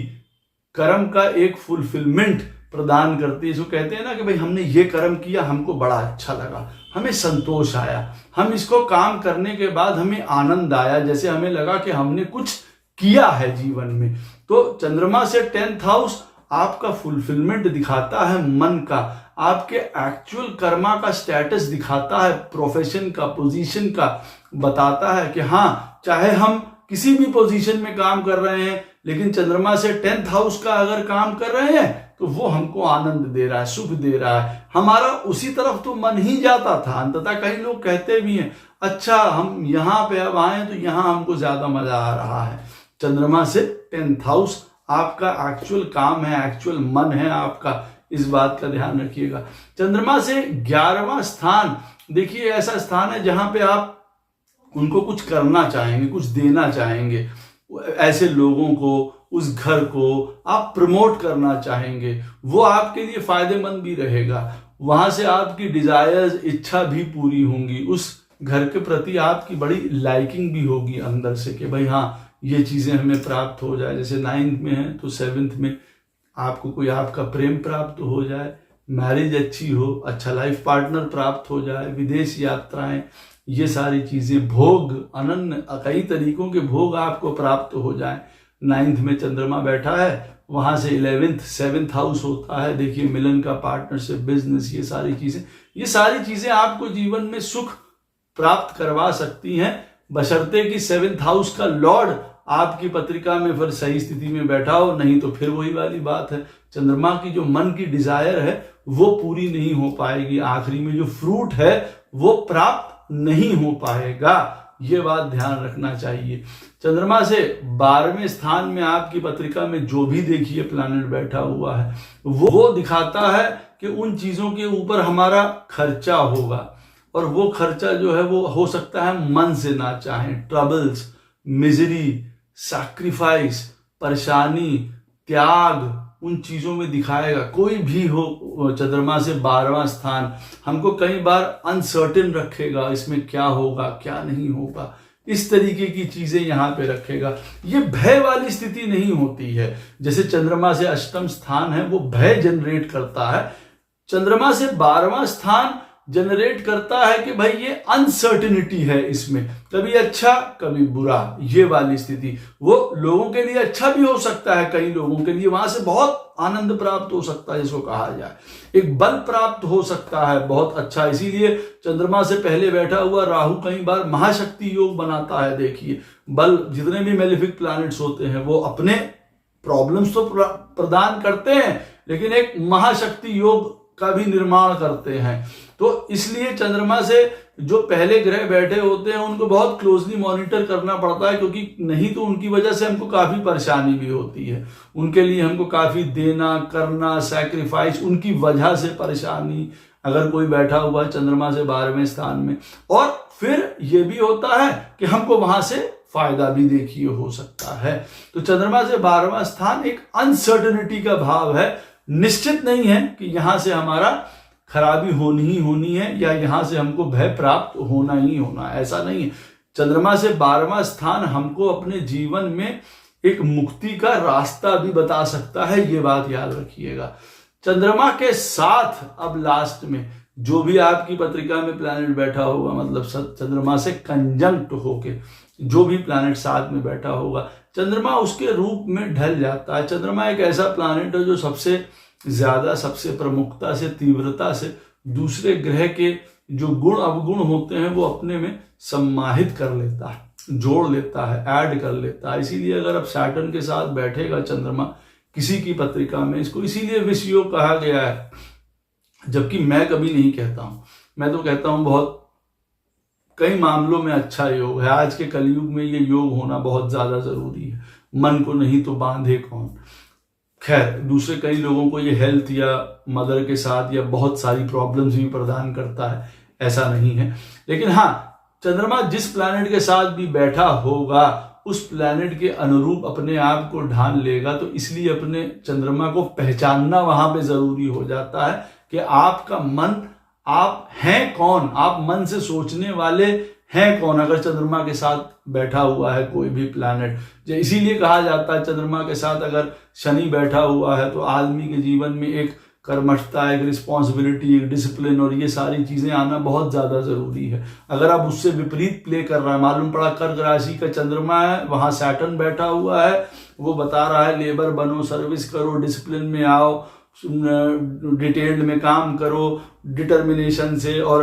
कर्म का एक फुलफिलमेंट प्रदान करती है। जो कहते हैं ना कि भाई हमने ये कर्म किया, हमको बड़ा अच्छा लगा, हमें संतोष आया, हम इसको काम करने के बाद हमें आनंद आया, जैसे हमें लगा कि हमने कुछ किया है जीवन में। तो चंद्रमा से 10th हाउस आपका फुलफिलमेंट दिखाता है मन का, आपके एक्चुअल कर्मा का स्टेटस दिखाता है, प्रोफेशन का, पोजीशन का बताता है कि हाँ, चाहे हम किसी भी पोजीशन में काम कर रहे हैं, लेकिन चंद्रमा से 10th हाउस का अगर काम कर रहे हैं तो वो हमको आनंद दे रहा है, सुख दे रहा है। हमारा उसी तरफ तो मन ही जाता था। अंततः कई लोग कहते भी हैं अच्छा हम यहाँ पे अब आए तो यहाँ हमको ज्यादा मजा आ रहा है। चंद्रमा से 10th हाउस आपका एक्चुअल काम है, एक्चुअल मन है आपका, इस बात का ध्यान रखिएगा। चंद्रमा से 11वां स्थान, देखिए ऐसा स्थान है जहां पे आप उनको कुछ करना चाहेंगे, कुछ देना चाहेंगे, ऐसे लोगों को, उस घर को आप प्रमोट करना चाहेंगे, वो आपके लिए फायदेमंद भी रहेगा। वहां से आपकी डिजायर्स, इच्छा भी पूरी होंगी, उस घर के प्रति आपकी बड़ी लाइकिंग भी होगी अंदर से कि भाई हाँ ये चीजें हमें प्राप्त हो जाए। जैसे 9th में है तो 7th में आपको कोई आपका प्रेम प्राप्त हो जाए, मैरिज अच्छी हो, अच्छा लाइफ पार्टनर प्राप्त हो जाए, विदेश यात्राएं, ये सारी चीजें, भोग, अनन्य कई तरीकों के भोग आपको प्राप्त हो जाए। 9th में चंद्रमा बैठा है, वहां से 11th 7th हाउस होता है। देखिए मिलन का, पार्टनरशिप, बिजनेस, ये सारी चीजें आपको जीवन में सुख प्राप्त करवा सकती हैं, बशर्ते कि 7th हाउस का लॉर्ड आपकी पत्रिका में फिर सही स्थिति में बैठा हो। नहीं तो फिर वही वाली बात है, चंद्रमा की जो मन की डिजायर है वो पूरी नहीं हो पाएगी, आखिरी में जो फ्रूट है वो प्राप्त नहीं हो पाएगा। ये बात ध्यान रखना चाहिए। चंद्रमा से 12वें स्थान में आपकी पत्रिका में जो भी देखिए प्लैनेट बैठा हुआ है वो दिखाता है कि उन चीजों के ऊपर हमारा खर्चा होगा, और वो खर्चा जो है वो हो सकता है मन से ना चाहें। ट्रबल्स, मिजरी, सैक्रिफाइस, परेशानी, त्याग, उन चीजों में दिखाएगा। कोई भी हो, चंद्रमा से 12वां स्थान हमको कई बार अनसर्टेन रखेगा, इसमें क्या होगा क्या नहीं होगा, इस तरीके की चीजें यहाँ पे रखेगा। ये भय वाली स्थिति नहीं होती है। जैसे चंद्रमा से अष्टम स्थान है वो भय जनरेट करता है, चंद्रमा से 12वां स्थान जनरेट करता है कि भाई ये अनसर्टेनिटी है, इसमें कभी अच्छा कभी बुरा, ये वाली स्थिति। वो लोगों के लिए अच्छा भी हो सकता है, कई लोगों के लिए वहां से बहुत आनंद प्राप्त हो सकता है, जिसको कहा जाए एक बल प्राप्त हो सकता है बहुत अच्छा। इसीलिए चंद्रमा से पहले बैठा हुआ राहु कई बार महाशक्ति योग बनाता है। देखिए बल, जितने भी मेलेफिक प्लैनेट्स होते हैं वो अपने प्रॉब्लम्स तो प्रदान करते हैं, लेकिन एक महाशक्ति योग का भी निर्माण करते हैं। तो इसलिए चंद्रमा से जो पहले ग्रह बैठे होते हैं उनको बहुत क्लोजली मॉनिटर करना पड़ता है, क्योंकि नहीं तो उनकी वजह से हमको काफी परेशानी भी होती है। उनके लिए हमको काफी देना करना, सैक्रिफाइस, उनकी वजह से परेशानी अगर कोई बैठा हुआ है चंद्रमा से 12वें स्थान में। और फिर ये भी होता है कि हमको वहां से फायदा भी देखिए हो सकता है। तो चंद्रमा से 12वां स्थान एक अनसर्टेनिटी का भाव है, निश्चित नहीं है कि यहां से हमारा खराबी होनी ही होनी है या यहां से हमको भय प्राप्त होना ही होना, ऐसा नहीं है। चंद्रमा से 12वां स्थान हमको अपने जीवन में एक मुक्ति का रास्ता भी बता सकता है, ये बात याद रखिएगा। चंद्रमा के साथ अब लास्ट में जो भी आपकी पत्रिका में प्लैनेट बैठा होगा, मतलब चंद्रमा से कंजंक्ट होके जो भी प्लैनेट साथ में बैठा होगा, चंद्रमा उसके रूप में ढल जाता है। चंद्रमा एक ऐसा प्लैनेट है जो सबसे ज्यादा, सबसे प्रमुखता से, तीव्रता से दूसरे ग्रह के जो गुण अवगुण होते हैं वो अपने में सम्माहित कर लेता है, जोड़ लेता है, ऐड कर लेता है। इसीलिए अगर अब सैटर्न के साथ बैठेगा चंद्रमा किसी की पत्रिका में, इसको इसीलिए विष योग कहा गया है। जबकि मैं कभी नहीं कहता हूं, मैं तो कहता हूं बहुत कई मामलों में अच्छा योग है। आज के कलयुग में ये योग होना बहुत ज्यादा जरूरी है। मन को नहीं तो बांधे कौन। खैर, दूसरे कई लोगों को ये हेल्थ या मदर के साथ या बहुत सारी प्रॉब्लम्स भी प्रदान करता है, ऐसा नहीं है। लेकिन हाँ, चंद्रमा जिस प्लैनेट के साथ भी बैठा होगा उस प्लैनेट के अनुरूप अपने आप को ढाल लेगा। तो इसलिए अपने चंद्रमा को पहचानना वहां पे जरूरी हो जाता है कि आपका मन, आप हैं कौन, आप मन से सोचने वाले हैं कौन, अगर चंद्रमा के साथ बैठा हुआ है कोई भी प्लैनेट। इसीलिए कहा जाता है चंद्रमा के साथ अगर शनि बैठा हुआ है तो आदमी के जीवन में एक कर्मठता, एक रिस्पॉन्सिबिलिटी, एक डिसिप्लिन और ये सारी चीजें आना बहुत ज्यादा जरूरी है। अगर आप उससे विपरीत प्ले कर रहा है, मालूम पड़ा कर्क राशि का चंद्रमा है, वहां सैटर्न बैठा हुआ है, वो बता रहा है लेबर बनो, सर्विस करो, डिसिप्लिन में आओ, डिटेल्ड में काम करो, डिटर्मिनेशन से और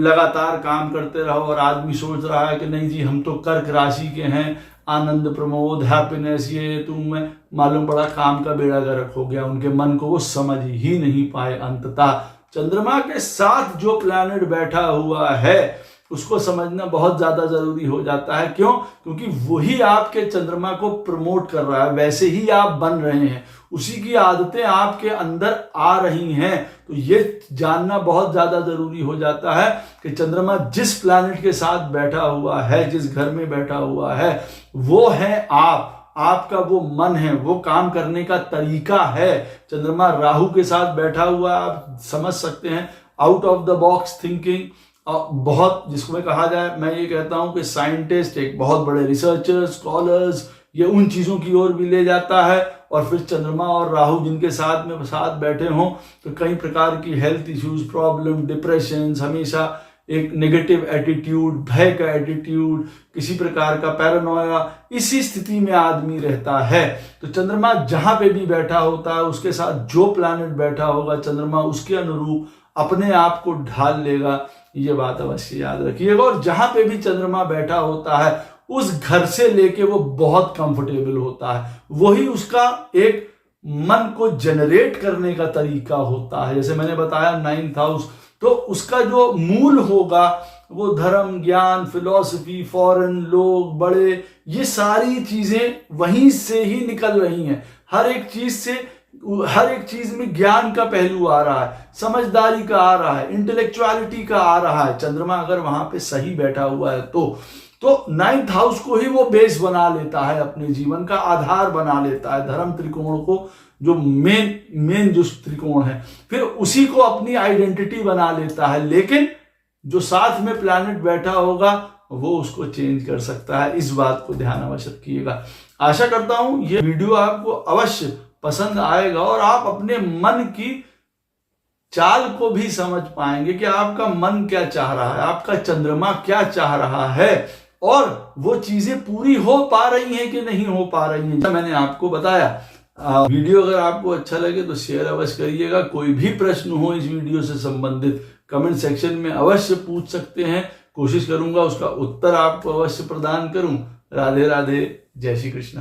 लगातार काम करते रहो। और आदमी सोच रहा है कि नहीं जी हम तो कर्क राशि के हैं, आनंद प्रमोद हैप्पीनेस ये तुम में, मालूम पड़ा काम का बेड़ा गर्क हो गया। उनके मन को वो समझ ही नहीं पाए। अंततः चंद्रमा के साथ जो प्लैनेट बैठा हुआ है उसको समझना बहुत ज्यादा जरूरी हो जाता है। क्यों? क्योंकि वही आपके चंद्रमा को प्रमोट कर रहा है, वैसे ही आप बन रहे हैं, उसी की आदतें आपके अंदर आ रही हैं। तो ये जानना बहुत ज्यादा जरूरी हो जाता है कि चंद्रमा जिस प्लैनेट के साथ बैठा हुआ है, जिस घर में बैठा हुआ है, वो है आप, आपका वो मन है, वो काम करने का तरीका है। चंद्रमा राहु के साथ बैठा हुआ, आप समझ सकते हैं, out of the box thinking, बहुत, जिसको मैं कहा जाए, मैं ये कहता हूं कि साइंटिस्ट, एक बहुत बड़े रिसर्चर्स, स्कॉलर्स, ये उन चीजों की ओर भी ले जाता है। और फिर चंद्रमा और राहु जिनके साथ बैठे हों तो कई प्रकार की हेल्थ इश्यूज, प्रॉब्लम, डिप्रेशन, हमेशा एक नेगेटिव एटीट्यूड, भय का एटीट्यूड, किसी प्रकार का पैरानोया, इसी स्थिति में आदमी रहता है। तो चंद्रमा जहां पे भी बैठा होता है उसके साथ जो प्लैनेट बैठा होगा, चंद्रमा उसके अनुरूप अपने आप को ढाल लेगा, ये बात अवश्य याद रखिएगा। और जहां पे भी चंद्रमा बैठा होता है उस घर से लेके वो बहुत कंफर्टेबल होता है, वही उसका एक मन को जनरेट करने का तरीका होता है। जैसे मैंने बताया 9th हाउस, तो उसका जो मूल होगा वो धर्म, ज्ञान, फिलॉसफी, फॉरेन, लोग, बड़े, ये सारी चीजें वहीं से ही निकल रही हैं। हर एक चीज में ज्ञान का पहलू आ रहा है, समझदारी का आ रहा है, इंटेलेक्चुअलिटी का आ रहा है। चंद्रमा अगर वहां पे सही बैठा हुआ है तो 9th हाउस को ही वो बेस बना लेता है, अपने जीवन का आधार बना लेता है, धर्म त्रिकोण को जो मेन जो त्रिकोण है, फिर उसी को अपनी आइडेंटिटी बना लेता है, लेकिन जो साथ में प्लैनेट बैठा होगा वो उसको चेंज कर सकता है। इस बात को ध्यान अवश्य रखिएगा। आशा करता हूं ये वीडियो आपको अवश्य पसंद आएगा और आप अपने मन की चाल को भी समझ पाएंगे कि आपका मन क्या चाह रहा है, आपका चंद्रमा क्या चाह रहा है और वो चीजें पूरी हो पा रही हैं कि नहीं हो पा रही हैं। मैंने आपको बताया। वीडियो अगर आपको अच्छा लगे तो शेयर अवश्य करिएगा। कोई भी प्रश्न हो इस वीडियो से संबंधित कमेंट सेक्शन में अवश्य पूछ सकते हैं। कोशिश करूंगा उसका उत्तर आपको अवश्य प्रदान करूं। राधे राधे, जय श्री कृष्ण।